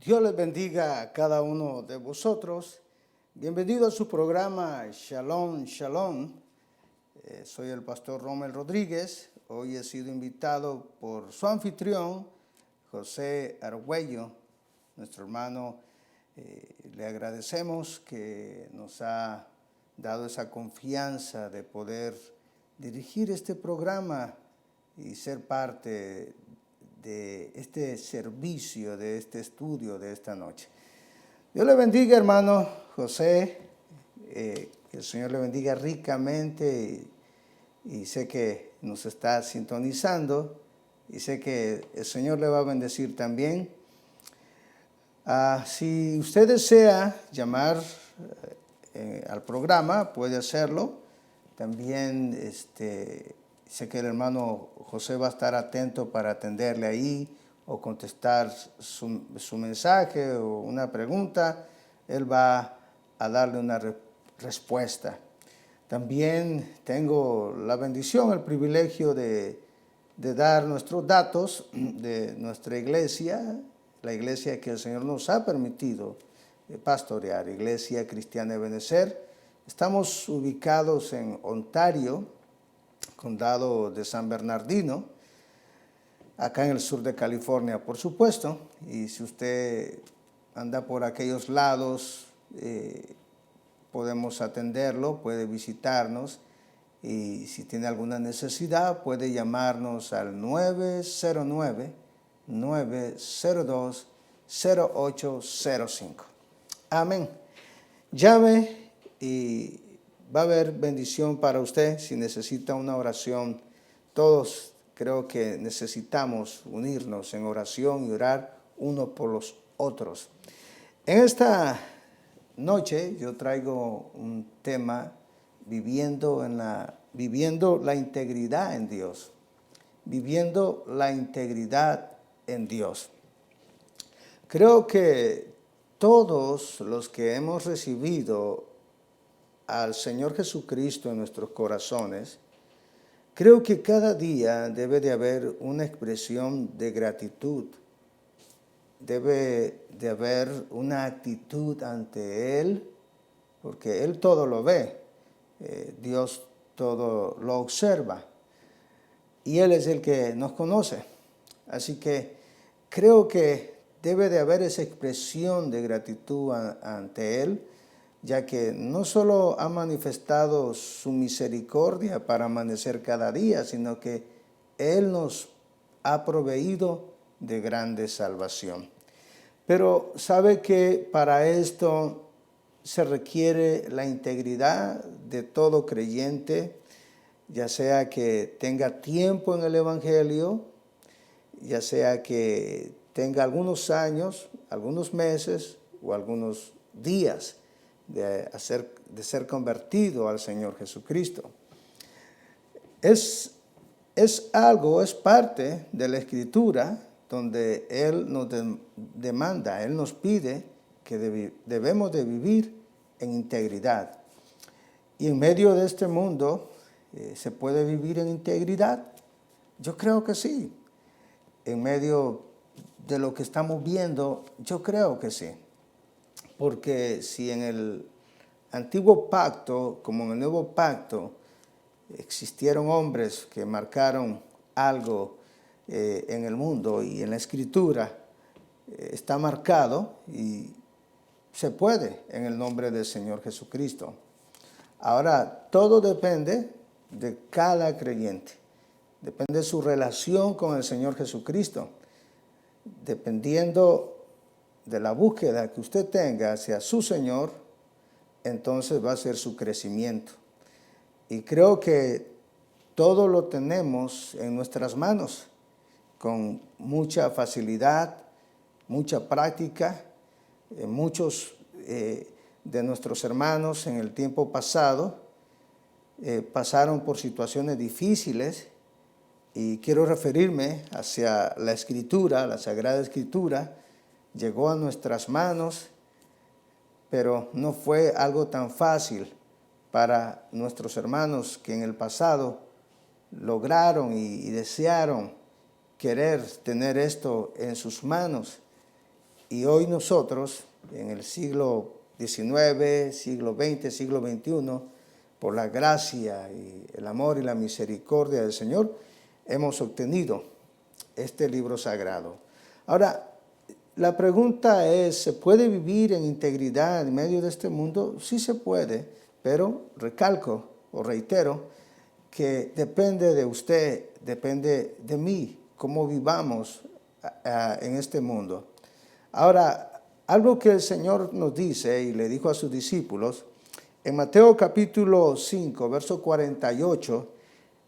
Dios les bendiga a cada uno de vosotros. Bienvenido a su programa Shalom, Shalom. Soy el pastor Romel Rodríguez. Hoy he sido invitado por su anfitrión, José Argüello, nuestro hermano. Le agradecemos que nos ha dado esa confianza de poder dirigir este programa y ser parte de este servicio, de este estudio de esta noche. Dios le bendiga, hermano José, que el Señor le bendiga ricamente y sé que nos está sintonizando y sé que el Señor le va a bendecir también. Si usted desea llamar al programa, puede hacerlo. También sé que el hermano José va a estar atento para atenderle ahí o contestar su mensaje o una pregunta. Él va a darle una respuesta. También tengo la bendición, el privilegio de dar nuestros datos de nuestra iglesia, la iglesia que el Señor nos ha permitido pastorear, Iglesia Cristiana Ebenezer. Estamos ubicados en Ontario, condado de San Bernardino, acá en el sur de California, por supuesto. Y si usted anda por aquellos lados, podemos atenderlo, puede visitarnos. Y si tiene alguna necesidad, puede llamarnos al 909-902-0805. Amén. Llame y va a haber bendición para usted. Si necesita una oración, todos creo que necesitamos unirnos en oración y orar unos por los otros. En esta noche yo traigo un tema viviendo la integridad en Dios. Viviendo la integridad en Dios. Creo que todos los que hemos recibido al Señor Jesucristo en nuestros corazones, creo que cada día debe de haber una expresión de gratitud. Debe de haber una actitud ante Él, porque Él todo lo ve. Dios todo lo observa. Y Él es el que nos conoce. Así que creo que debe de haber esa expresión de gratitud ante Él, ya que no solo ha manifestado su misericordia para amanecer cada día, sino que Él nos ha proveído de grande salvación. Pero sabe que para esto se requiere la integridad de todo creyente, ya sea que tenga tiempo en el Evangelio, ya sea que tenga algunos años, algunos meses o algunos días de ser convertido al Señor Jesucristo. Es parte de la Escritura donde Él nos demanda, Él nos pide que debemos de vivir en integridad. Y en medio de este mundo, ¿se puede vivir en integridad? Yo creo que sí. En medio de lo que estamos viendo, yo creo que sí. Porque si en el antiguo pacto, como en el nuevo pacto, existieron hombres que marcaron algo en el mundo y en la Escritura está marcado y se puede en el nombre del Señor Jesucristo. Ahora, todo depende de cada creyente. Depende de su relación con el Señor Jesucristo. Dependiendo de la búsqueda que usted tenga hacia su Señor, entonces va a ser su crecimiento. Y creo que todo lo tenemos en nuestras manos, con mucha facilidad, mucha práctica. Muchos de nuestros hermanos en el tiempo pasado pasaron por situaciones difíciles y quiero referirme hacia la Escritura, la Sagrada Escritura. Llegó a nuestras manos, pero no fue algo tan fácil para nuestros hermanos que en el pasado lograron y desearon querer tener esto en sus manos. Y hoy nosotros, en el siglo XIX, siglo XX, siglo XXI, por la gracia y el amor y la misericordia del Señor, hemos obtenido este libro sagrado. Ahora, la pregunta es, ¿se puede vivir en integridad en medio de este mundo? Sí se puede, pero recalco o reitero que depende de usted, depende de mí, cómo vivamos en este mundo. Ahora, algo que el Señor nos dice y le dijo a sus discípulos, en Mateo capítulo 5, verso 48,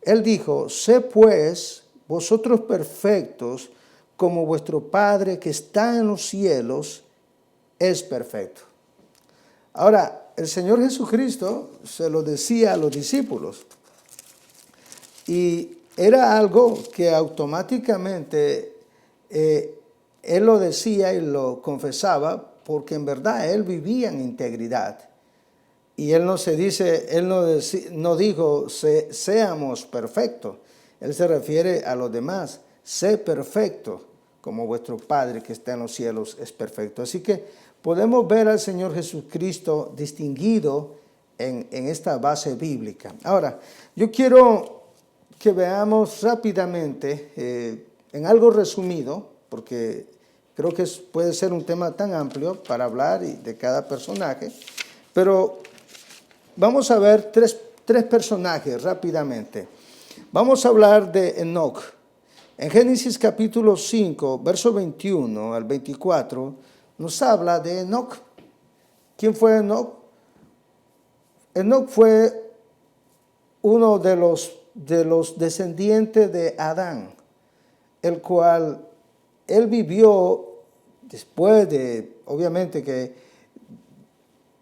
Él dijo, sé pues vosotros perfectos como vuestro Padre que está en los cielos es perfecto. Ahora, el Señor Jesucristo se lo decía a los discípulos y era algo que automáticamente Él lo decía y lo confesaba porque en verdad Él vivía en integridad. Y Él no dijo, seamos perfectos. Él se refiere a los demás, sé perfecto, como vuestro Padre que está en los cielos es perfecto. Así que podemos ver al Señor Jesucristo distinguido en esta base bíblica. Ahora, yo quiero que veamos rápidamente, en algo resumido, porque creo que puede ser un tema tan amplio para hablar de cada personaje, pero vamos a ver tres personajes rápidamente. Vamos a hablar de Enoc. En Génesis capítulo 5, verso 21 al 24, nos habla de Enoc. ¿Quién fue Enoc? Enoc fue uno de los descendientes de Adán, el cual él vivió después de, obviamente que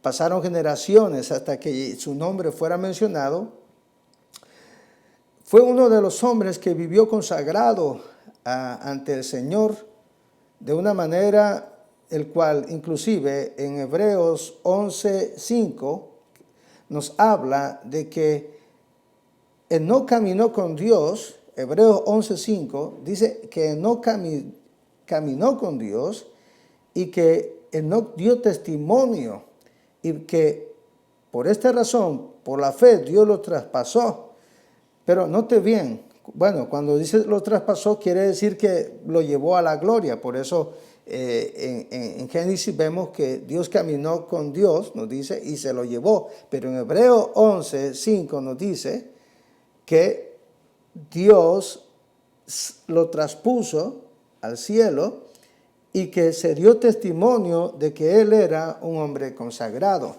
pasaron generaciones hasta que su nombre fuera mencionado. Fue uno de los hombres que vivió consagrado ante el Señor de una manera el cual inclusive en Hebreos 11:5 nos habla de que él no caminó con Dios. Hebreos 11:5 dice que no caminó con Dios y que él no dio testimonio y que por esta razón, por la fe, Dios lo traspasó. Pero note bien, bueno, cuando dice lo traspasó, quiere decir que lo llevó a la gloria. Por eso en Génesis vemos que Dios caminó con Dios, nos dice, y se lo llevó. Pero en Hebreos 11:5 nos dice que Dios lo traspuso al cielo y que se dio testimonio de que él era un hombre consagrado.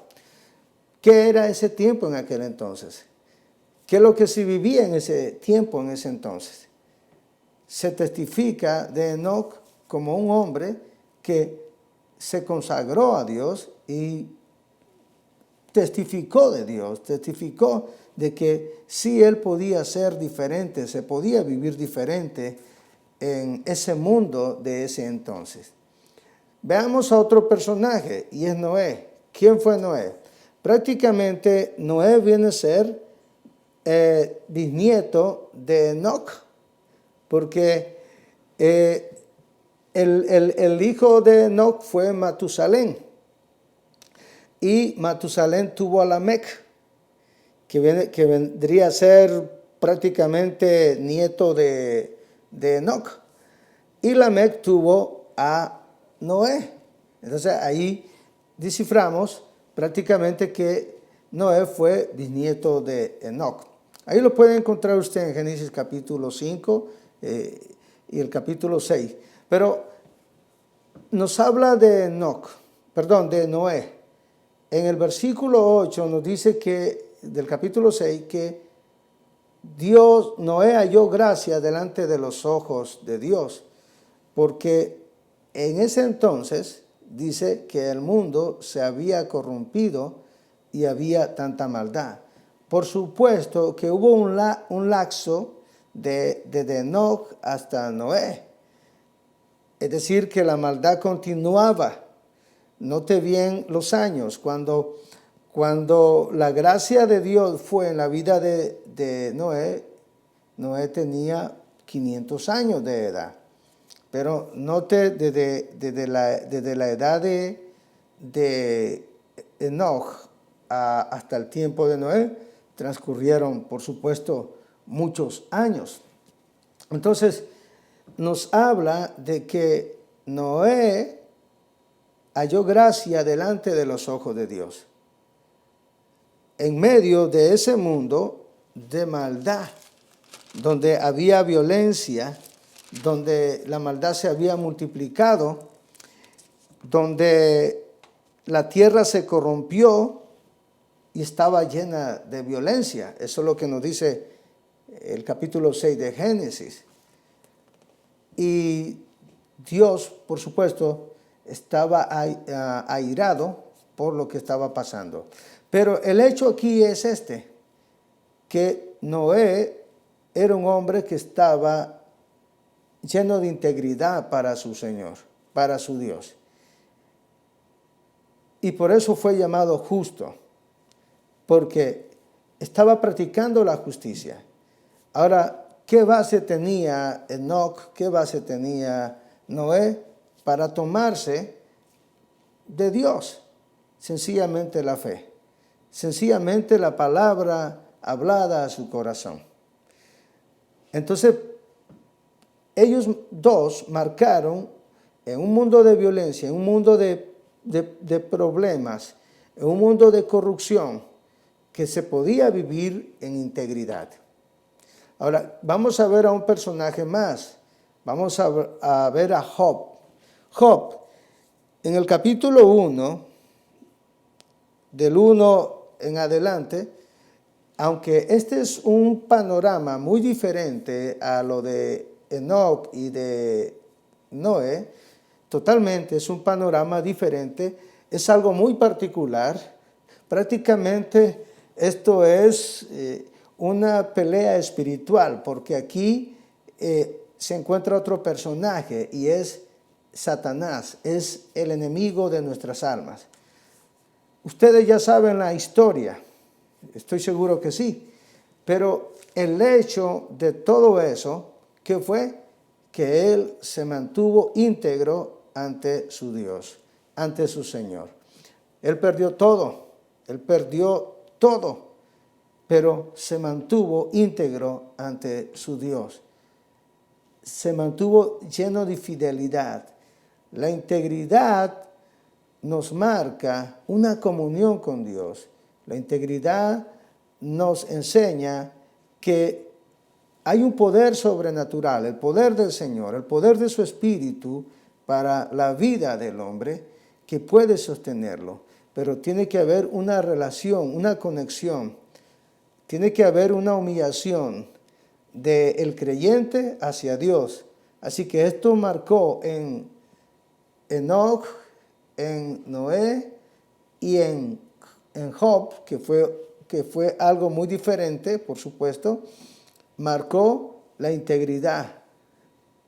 ¿Qué era ese tiempo en aquel entonces? ¿Qué es lo que se vivía en ese tiempo, en ese entonces? Se testifica de Enoc como un hombre que se consagró a Dios y testificó de Dios, testificó de que sí él podía ser diferente, se podía vivir diferente en ese mundo de ese entonces. Veamos a otro personaje y es Noé. ¿Quién fue Noé? Prácticamente Noé viene a ser bisnieto de Enoc, porque el hijo de Enoc fue Matusalén, y Matusalén tuvo a Lamec, que vendría a ser prácticamente nieto de Enoc, y Lamec tuvo a Noé. Entonces ahí desciframos prácticamente que Noé fue bisnieto de Enoc. Ahí lo puede encontrar usted en Génesis capítulo 5 y el capítulo 6. Pero nos habla de de Noé. En el versículo 8 nos dice que, del capítulo 6, que Noé halló gracia delante de los ojos de Dios, porque en ese entonces dice que el mundo se había corrompido y había tanta maldad. Por supuesto que hubo un lapso desde Enoc hasta Noé. Es decir, que la maldad continuaba. Note bien los años. Cuando la gracia de Dios fue en la vida de Noé, Noé tenía 500 años de edad. Pero note desde la edad de Enoch hasta el tiempo de Noé, transcurrieron, por supuesto, muchos años. Entonces, nos habla de que Noé halló gracia delante de los ojos de Dios, en medio de ese mundo de maldad, donde había violencia, donde la maldad se había multiplicado, donde la tierra se corrompió y estaba llena de violencia. Eso es lo que nos dice el capítulo 6 de Génesis. Y Dios, por supuesto, estaba airado por lo que estaba pasando. Pero el hecho aquí es que Noé era un hombre que estaba lleno de integridad para su Señor, para su Dios. Y por eso fue llamado justo, porque estaba practicando la justicia. Ahora, ¿qué base tenía Enoc? ¿Qué base tenía Noé para tomarse de Dios? Sencillamente la fe, sencillamente la palabra hablada a su corazón. Entonces, ellos dos marcaron en un mundo de violencia, en un mundo de problemas, en un mundo de corrupción, que se podía vivir en integridad. Ahora, vamos a ver a un personaje más. Vamos a ver a Job. Job, en el capítulo 1, del 1 en adelante, aunque este es un panorama muy diferente a lo de Enoc y de Noé, totalmente es un panorama diferente, es algo muy particular. Prácticamente esto es una pelea espiritual, porque aquí se encuentra otro personaje y es Satanás, es el enemigo de nuestras almas. Ustedes ya saben la historia, estoy seguro que sí, pero el hecho de todo eso, ¿qué fue? Que él se mantuvo íntegro ante su Dios, ante su Señor. Él perdió todo, pero se mantuvo íntegro ante su Dios. Se mantuvo lleno de fidelidad. La integridad nos marca una comunión con Dios. La integridad nos enseña que hay un poder sobrenatural, el poder del Señor, el poder de su Espíritu para la vida del hombre que puede sostenerlo. Pero tiene que haber una relación, una conexión. Tiene que haber una humillación del creyente hacia Dios. Así que esto marcó en Enoc, en Noé y en Job, que fue algo muy diferente, por supuesto, marcó la integridad,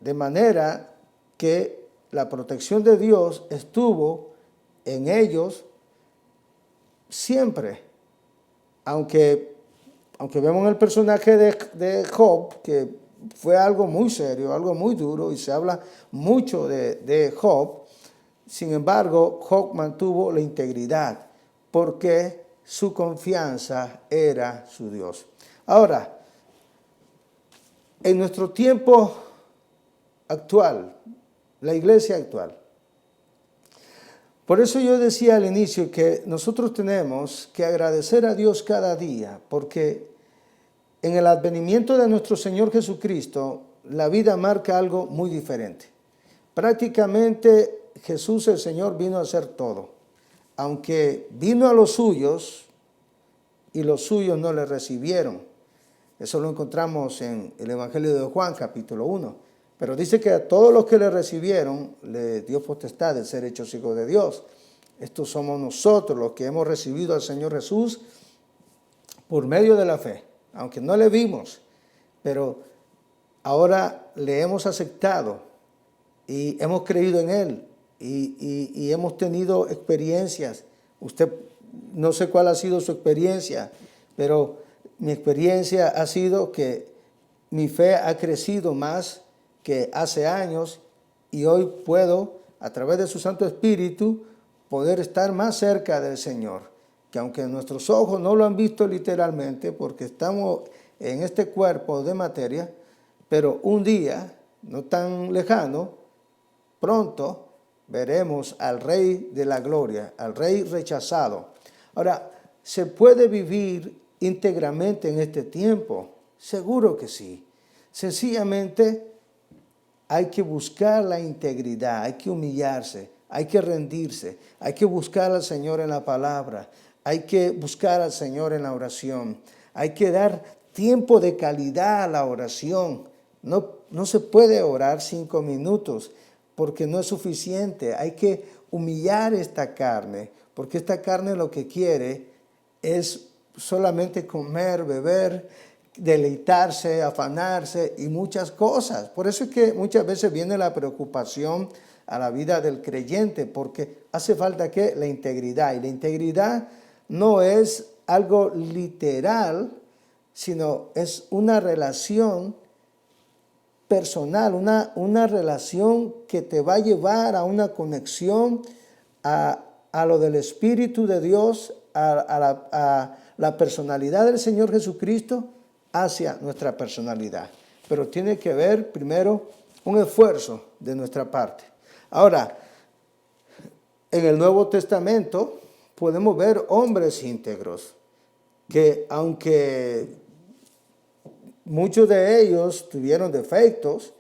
de manera que la protección de Dios estuvo en ellos siempre. Aunque vemos en el personaje de Job, que fue algo muy serio, algo muy duro, y se habla mucho de Job, sin embargo, Job mantuvo la integridad, porque su confianza era su Dios. Ahora, en nuestro tiempo actual, la iglesia actual, por eso yo decía al inicio que nosotros tenemos que agradecer a Dios cada día, porque en el advenimiento de nuestro Señor Jesucristo, la vida marca algo muy diferente. Prácticamente Jesús el Señor vino a hacer todo, aunque vino a los suyos y los suyos no le recibieron. Eso lo encontramos en el Evangelio de Juan, capítulo 1. Pero dice que a todos los que le recibieron, le dio potestad de ser hechos hijos de Dios. Estos somos nosotros los que hemos recibido al Señor Jesús por medio de la fe. Aunque no le vimos, pero ahora le hemos aceptado y hemos creído en Él y hemos tenido experiencias. Usted, no sé cuál ha sido su experiencia, pero mi experiencia ha sido que mi fe ha crecido más que hace años y hoy puedo, a través de su Santo Espíritu, poder estar más cerca del Señor. Que aunque nuestros ojos no lo han visto literalmente, porque estamos en este cuerpo de materia, pero un día, no tan lejano, pronto veremos al Rey de la Gloria, al Rey rechazado. Ahora, ¿se puede vivir íntegramente en este tiempo? Seguro que sí. Sencillamente hay que buscar la integridad, hay que humillarse, hay que rendirse, hay que buscar al Señor en la palabra, hay que buscar al Señor en la oración, hay que dar tiempo de calidad a la oración. No se puede orar 5 minutos porque no es suficiente. Hay que humillar esta carne, porque esta carne lo que quiere es solamente comer, beber, deleitarse, afanarse y muchas cosas. Por eso es que muchas veces viene la preocupación a la vida del creyente, porque hace falta que la integridad. Y la integridad no es algo literal, sino es una relación personal, una relación que te va a llevar a una conexión a lo del Espíritu de Dios, a la personalidad del Señor Jesucristo hacia nuestra personalidad. Pero tiene que haber primero un esfuerzo de nuestra parte. Ahora, en el Nuevo Testamento podemos ver hombres íntegros que, aunque muchos de ellos tuvieron defectos,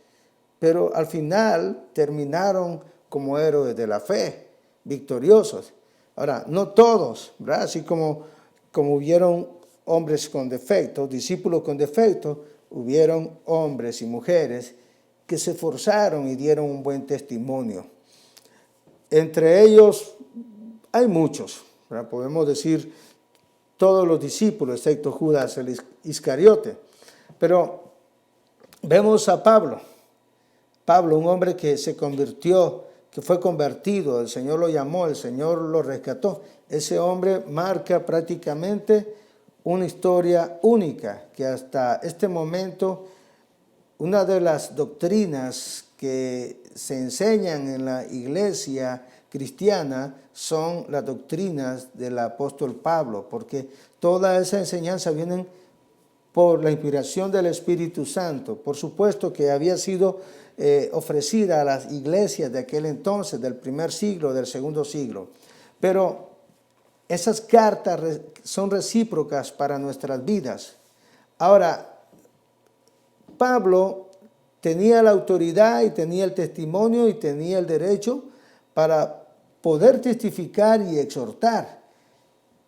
pero al final terminaron como héroes de la fe, victoriosos. Ahora, no todos, ¿verdad? Así como hubieron hombres con defectos, discípulos con defectos, hubieron hombres y mujeres que se esforzaron y dieron un buen testimonio. Entre ellos hay muchos, ¿verdad? Podemos decir todos los discípulos, excepto Judas el Iscariote. Pero vemos a Pablo, un hombre que se convirtió, que fue convertido, el Señor lo llamó, el Señor lo rescató. Ese hombre marca prácticamente una historia única, que hasta este momento una de las doctrinas que se enseñan en la iglesia cristiana son las doctrinas del apóstol Pablo, porque toda esa enseñanza viene por la inspiración del Espíritu Santo. Por supuesto que había sido ofrecida a las iglesias de aquel entonces, del primer siglo, del segundo siglo. Pero esas cartas son recíprocas para nuestras vidas. Ahora, Pablo tenía la autoridad y tenía el testimonio y tenía el derecho para poder testificar y exhortar.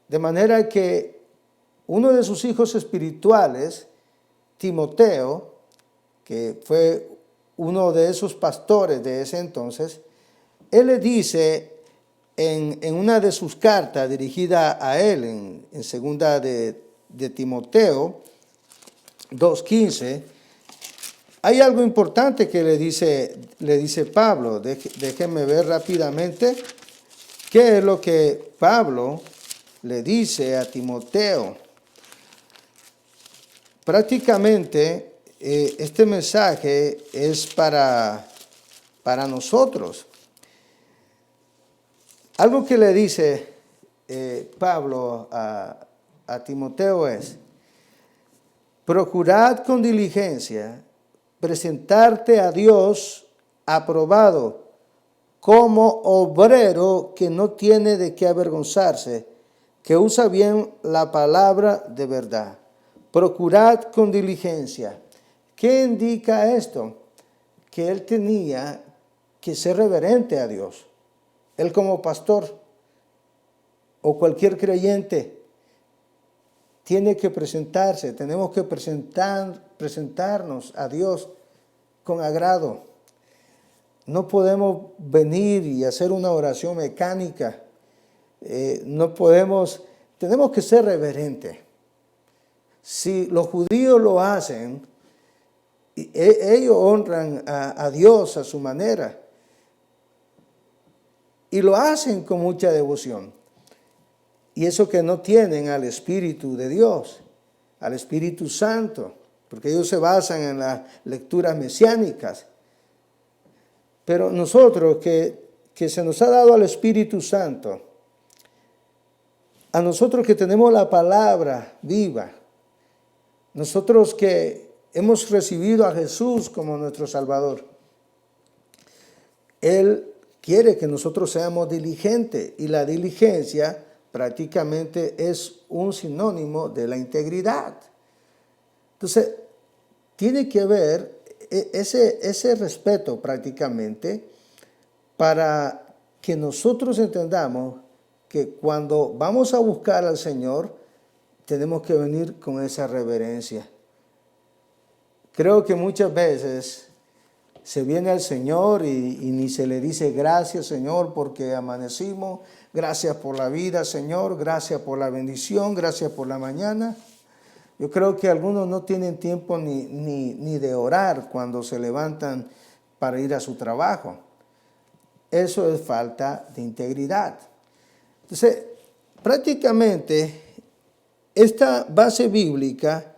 De manera que uno de sus hijos espirituales, Timoteo, que fue uno de esos pastores de ese entonces, él le dice en una de sus cartas dirigida a él, en segunda de Timoteo 2:15, hay algo importante que le dice Pablo. Déjenme ver rápidamente qué es lo que Pablo le dice a Timoteo. Prácticamente este mensaje es para nosotros. Algo que le dice Pablo a Timoteo es: procurad con diligencia presentarte a Dios aprobado, como obrero que no tiene de qué avergonzarse, que usa bien la palabra de verdad. Procurad con diligencia. ¿Qué indica esto? Que él tenía que ser reverente a Dios. Él como pastor o cualquier creyente tiene que presentarse, tenemos que presentarnos a Dios con agrado. No podemos venir y hacer una oración mecánica. Tenemos que ser reverentes. Si los judíos lo hacen, ellos honran a Dios a su manera y lo hacen con mucha devoción. Y eso que no tienen al Espíritu de Dios, al Espíritu Santo, porque ellos se basan en las lecturas mesiánicas. Pero nosotros que se nos ha dado al Espíritu Santo, a nosotros que tenemos la palabra viva, nosotros que hemos recibido a Jesús como nuestro Salvador, Él quiere que nosotros seamos diligentes, y la diligencia prácticamente es un sinónimo de la integridad. Entonces, tiene que haber ese respeto prácticamente para que nosotros entendamos que cuando vamos a buscar al Señor, tenemos que venir con esa reverencia. Creo que muchas veces se viene al Señor y ni se le dice gracias, Señor, porque amanecimos, gracias por la vida, Señor, gracias por la bendición, gracias por la mañana. Yo creo que algunos no tienen tiempo ni de orar cuando se levantan para ir a su trabajo. Eso es falta de integridad. Entonces, prácticamente esta base bíblica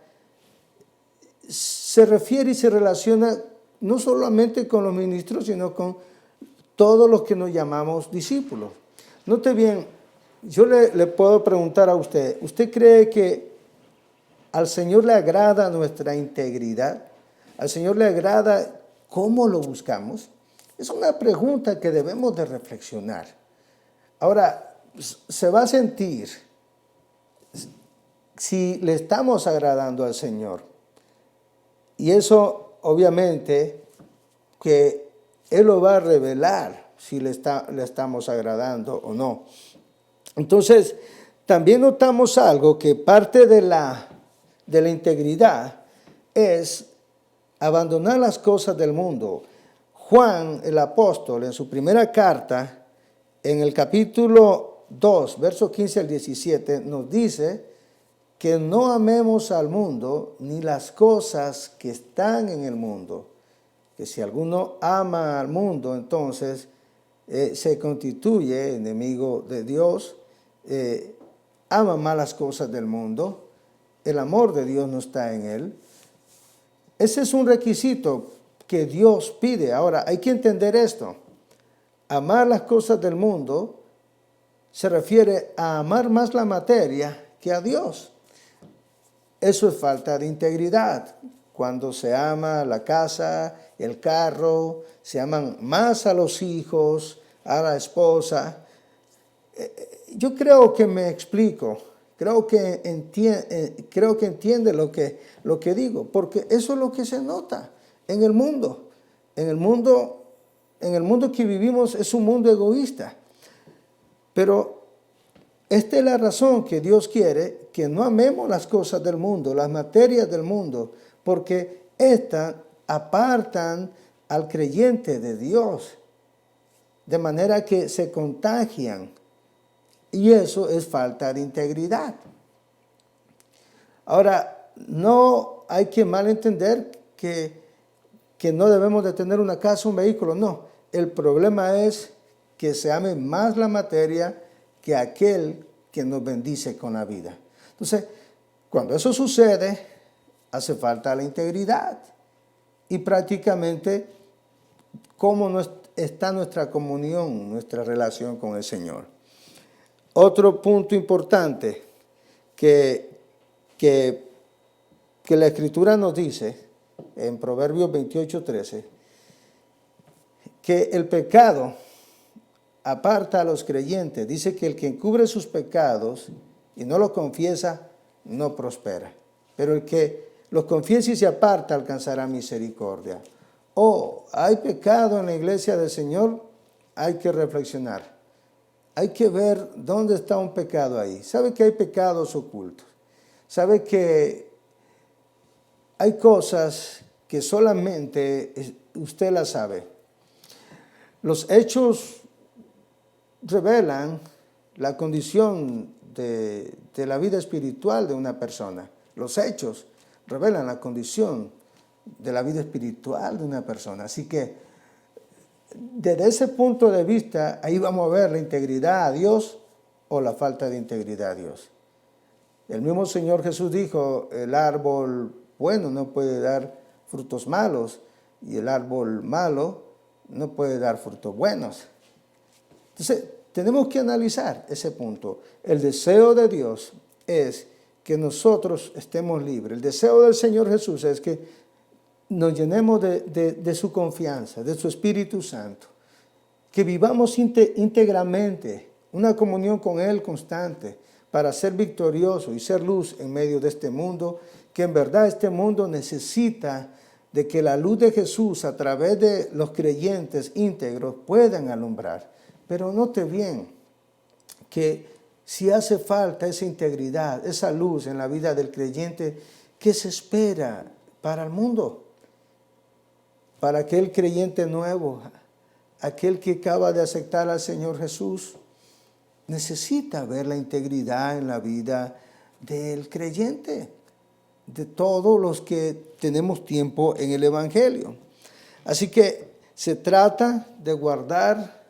se refiere y se relaciona no solamente con los ministros, sino con todos los que nos llamamos discípulos. Note bien, yo le puedo preguntar a usted, ¿usted cree que al Señor le agrada nuestra integridad? ¿Al Señor le agrada cómo lo buscamos? Es una pregunta que debemos de reflexionar. Ahora, se va a sentir si le estamos agradando al Señor. Y eso, obviamente, que Él lo va a revelar si le estamos agradando o no. Entonces, también notamos algo, que parte de la integridad es abandonar las cosas del mundo. Juan, el apóstol, en su primera carta, en el capítulo 2, versos 15 al 17, nos dice que no amemos al mundo ni las cosas que están en el mundo. Que si alguno ama al mundo, entonces se constituye enemigo de Dios, ama más las cosas del mundo, el amor de Dios no está en él. Ese es un requisito que Dios pide. Ahora, hay que entender esto. Amar las cosas del mundo se refiere a amar más la materia que a Dios. Eso es falta de integridad. Cuando se ama la casa, el carro, se aman más a los hijos, a la esposa. Yo creo que me explico. Creo que entiende lo que digo, porque eso es lo que se nota en el mundo. En el mundo que vivimos es un mundo egoísta. Pero esta es la razón que Dios quiere que no amemos las cosas del mundo, las materias del mundo, porque estas apartan al creyente de Dios, de manera que se contagian. Y eso es falta de integridad. Ahora, no hay que malentender que no debemos de tener una casa, un vehículo. No, el problema es que se ame más la materia que aquel que nos bendice con la vida. Entonces, cuando eso sucede, hace falta la integridad. Y prácticamente, ¿cómo está nuestra comunión, nuestra relación con el Señor? Otro punto importante que la Escritura nos dice en Proverbios 28:13, que el pecado aparta a los creyentes. Dice que el que encubre sus pecados y no los confiesa, no prospera. Pero el que los confiesa y se aparta, alcanzará misericordia. Hay pecado en la iglesia del Señor, hay que reflexionar. Hay que ver dónde está un pecado ahí. ¿Sabe que hay pecados ocultos? ¿Sabe que hay cosas que solamente usted las sabe? Los hechos revelan la condición de la vida espiritual de una persona. Los hechos revelan la condición de la vida espiritual de una persona. Así que, desde ese punto de vista, ahí vamos a ver la integridad a Dios o la falta de integridad a Dios. El mismo Señor Jesús dijo, el árbol bueno no puede dar frutos malos y el árbol malo no puede dar frutos buenos. Entonces, tenemos que analizar ese punto. El deseo de Dios es que nosotros estemos libres. El deseo del Señor Jesús es que nos llenemos de su confianza, de su Espíritu Santo. Que vivamos íntegramente una comunión con Él constante para ser victoriosos y ser luz en medio de este mundo, que en verdad este mundo necesita de que la luz de Jesús a través de los creyentes íntegros puedan alumbrar. Pero note bien que si hace falta esa integridad, esa luz en la vida del creyente, ¿qué se espera para el mundo? Para aquel creyente nuevo, aquel que acaba de aceptar al Señor Jesús, necesita ver la integridad en la vida del creyente, de todos los que tenemos tiempo en el Evangelio. Así que se trata de guardar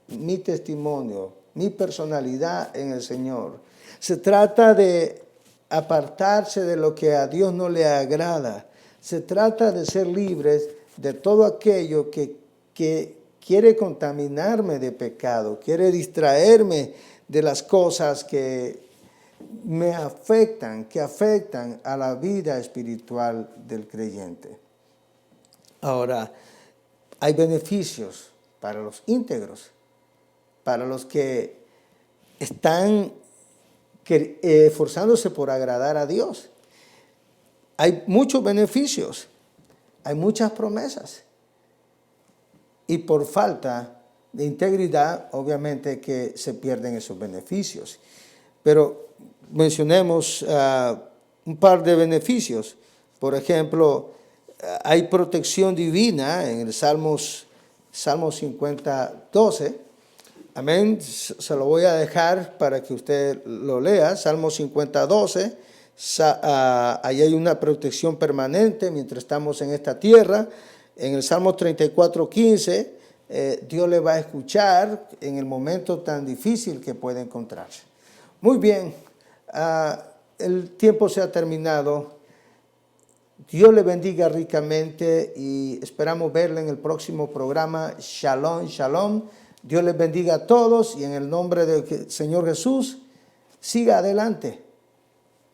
mi testimonio, mi personalidad en el Señor. Se trata de apartarse de lo que a Dios no le agrada. Se trata de ser libres de todo aquello que quiere contaminarme de pecado, quiere distraerme de las cosas que me afectan, que afectan a la vida espiritual del creyente. Ahora, hay beneficios para los íntegros, para los que están esforzándose por agradar a Dios. Hay muchos beneficios, hay muchas promesas. Y por falta de integridad, obviamente que se pierden esos beneficios. Pero mencionemos un par de beneficios. Por ejemplo, hay protección divina en el Salmo 50, 12. Amén. Se lo voy a dejar para que usted lo lea. Salmo 50, 12. Ahí hay una protección permanente mientras estamos en esta tierra. En el Salmo 34, 15, Dios le va a escuchar en el momento tan difícil que puede encontrarse. Muy bien, el tiempo se ha terminado. Dios le bendiga ricamente y esperamos verle en el próximo programa. Shalom, shalom. Dios les bendiga a todos y en el nombre del Señor Jesús, siga adelante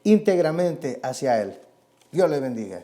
íntegramente hacia Él. Dios le bendiga.